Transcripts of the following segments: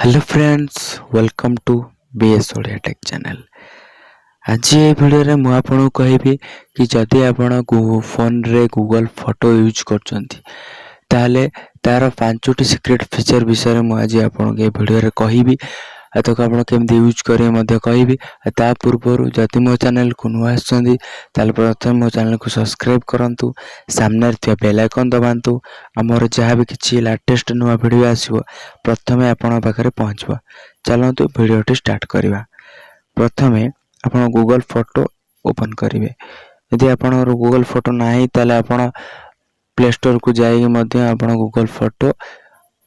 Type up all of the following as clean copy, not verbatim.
Hello friends, welcome to BS Odia tech channel. आज ये video रे मैं आपको कहबी कि जदि आपण फोन रे गूगल फोटो यूज करछंती ताले तार 5टी सीक्रेट फीचर विषय में आज आपन के वीडियो रे कहबी। तो आपण केमती यूज करे मध्य कहबी। ता पूर्व जदि मो चैनल को नुआ आछंती ताले प्रथम मो चैनल को सब्सक्राइब करंतु, सामने थिया बेल आइकन दबांतु। हमर जहाँ भी किछि लेटेस्ट नुआ वीडियो आसीबो प्रथमे आपण पाखरे पहुंचबो। चलंतु वीडियोटी स्टार्ट करिवा। प्रथमे आपण गूगल फोटो ओपन करिवे। यदि आपण गूगल फोटो नाही ताले आपण प्ले स्टोर को जाई मध्य आपण गूगल फोटो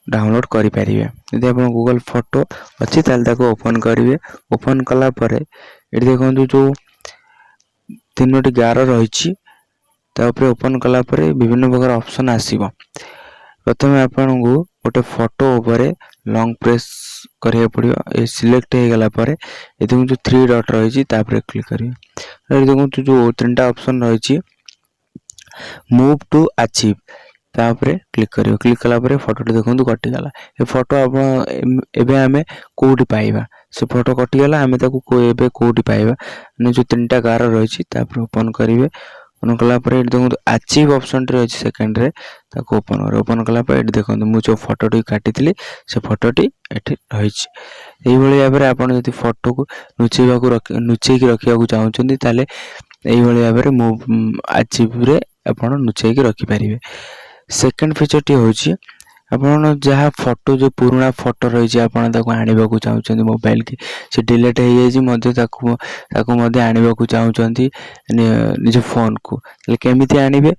डाउनलोड करि परिवे। यदि आपण गूगल फोटो अछि ताले ताको ओपन करिवे। ओपन कला परे एठी देखंतु जो तीनोटी गार रहिछि ता ऊपर ओपन कला परे विभिन्न प्रकार ऑप्शन आसीबो। प्रथमे आपण को गोटे फोटो ऊपर लॉन्ग प्रेस करिया पड़ियो। ए सिलेक्ट हे गला परे एदि जो 3 डॉट रहिछि ता पर क्लिक करिवे। एदि देखंतु जो तीनटा ऑप्शन रहिछि मूव टू अचीव ता ऊपर क्लिक करियो। क्लिक कला परे फोटो देखंतु कटि गला। ए फोटो आपण एबे हमें कोडी पाइबा। से फोटो कटि गला हमें ताको को एबे कोडी पाइबा ने जो तीनटा गार रहिछि ता पर ओपन करिवे। ओपन कला परे एठी देखंतु अचीव ऑप्शन रे अछि सेकंड रे ताको ओपन कला परे एठी देखंतु मु जो फोटोटी काटितली से फोटोटी एठी रहिछि। एही भली भाबरे आपण जति फोटो को नुचेई की रखिया को चाहउछन्ती ताले एही भली भाबरे मु अचीव रे आपण नुचेई की रखि परिबे। सेकंड फीचर टी होछि आपण जहा फोटो जो पुराना फोटो रहि जे आपण ताको आनिबा को चाहउछन्ती मोबाइल की से डिलीट हे जाय जे मध्य ताको मध्य आनिबा को चाहउछन्ती निज फोन को ले केमिति आनिबे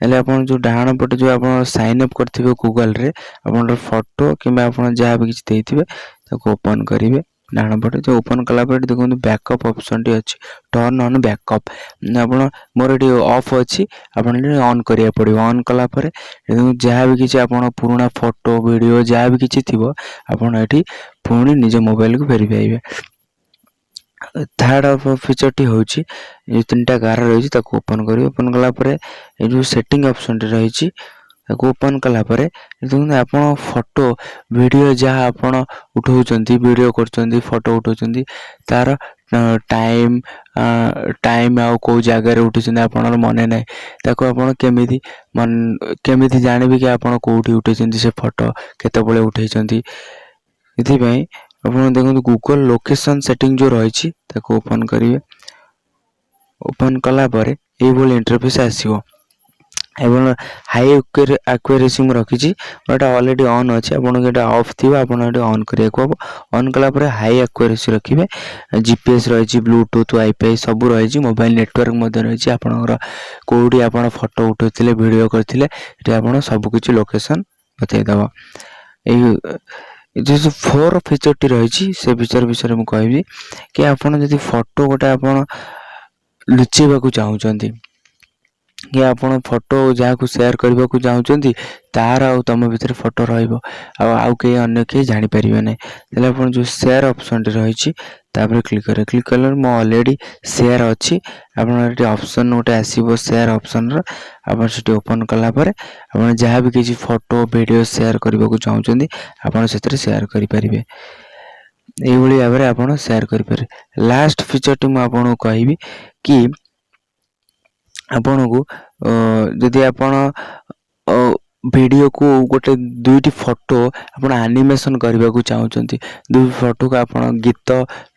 एले आपण जो डाहाण पटे जो आपण साइन अप करथिबे गूगल रे आपण फोटो किबा आपण जहा भी किछ देथिबे ताको ओपन करिवे। डाहाण पटे जो ओपन कला पटे देखंतु बैकअप ऑप्शन टी अछि टर्न ऑन बैकअप। आपण मोर एटी ऑफ अछि आपण एटी ऑन करिया पड़िबो। ऑन कला परे जहा भी किछ आपण पुराना फोटो वीडियो जहा भी किछ थिबो आपण एटी पुणी निज मोबाइल को फेरि पाइबे। थर्ड फीचर टी होछि जे तीनटा गार रहिछि ताको ओपन करियो। ओपन कला परे ए जो सेटिंग ऑप्शन टी रहिछि ताको ओपन कला परे देखंतु आपण फोटो वीडियो जहा आपण उठौचंती वीडियो करचंती फोटो उठौचंती तार टाइम आ को जगह रे उठिचंती आपण मने नै ताको आपण केमिति जानिबे कि आपण कोठी उठैचंती से फोटो केते बळे उठैचंती। इथि पई आपण देखंतु गूगल लोकेशन सेटिंग जो रहिछि ताको ओपन करिवे। ओपन कला परे ए बोल इंटरफेस आसीबो। एवं हाई एक्यूरेसी में रखी बट ऑलरेडी ऑन अच्छे आपन ऑफ थी आपन ऑन करिया को ऑन कला परे हाई एक्यूरेसी रखिए। जीपीएस रही ब्लूटूथ वाईफाई सब रही मोबाइल नेटवर्क मध्य रही आपनकर कोडी आपन फोटो उठैथिले वीडियो करथिले एटी आपन सब किछि लोकेशन बताई दबो। ए जो 4 फीचर टी रही से फीचर विषय में कहबी कि आपन जदि फोटो गोटे आपन लुचेबा को चाहउचंती कि आपण फोटो जहाँ को शेयर करबा को चाहउचंती तार आ तम भीतर फोटो रहइबो आउ के अन्य के जानि परिबे नै तले आपण जो शेयर ऑप्शन रहिछि तापर क्लिक करे। क्लिक करले म ऑलरेडी शेयर अछि आपण एटी ऑप्शन ओटे आसीबो शेयर ऑप्शन र आपण सेटी ओपन कला परे आपण जहाँ भी किछि फोटो वीडियो शेयर करबा को चाहउचंती आपण सेतरे शेयर करि परिबे। एही भली भाबरे आपण शेयर करि पारे। लास्ट फीचर टी म आपण कहबी कि आपण को जदि आपण वीडियो को गोटे दुईटी फोटो आपण एनिमेशन करबा को चाहउचंती दुई फोटो को आपण गीत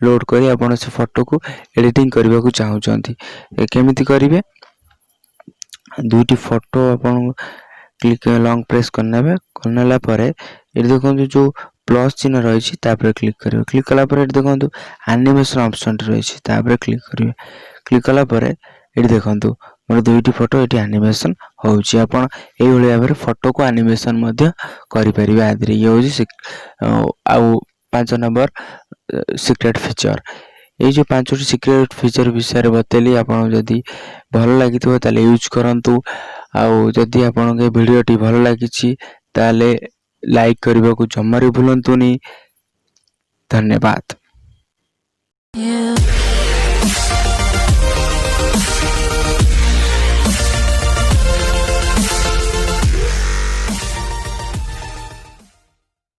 लोड करी आपण से फोटो को एडिटिंग करबा को चाहउचंती केमिति करिवे। दुईटी फोटो आपण क्लिक लॉन्ग प्रेस करनेला परे एठी देखंतु जो प्लस चिन्ह रहिछि तापर क्लिक करिवे। क्लिक कला परे एठी देखंतु एनिमेशन ऑप्शन रहिछि तापर क्लिक करिवे। क्लिक कला परे एठी देखंतु मोर दुईटी फोटो एटी एनिमेशन होउछि। आपण एही भली भाबरे फोटो को एनिमेशन मध्य करि परिबे आदि ये होछि आउ 5 नंबर सीक्रेट फीचर। ए जो 5टी सीक्रेट फीचर विषय रे बतेली आपण जदी भलो लागिथो ताले यूज करंतु आउ जदी आपण के वीडियो टी भलो लागिछि ताले लाइक करबा को जम्मा रे भूलंतुनी। धन्यवाद।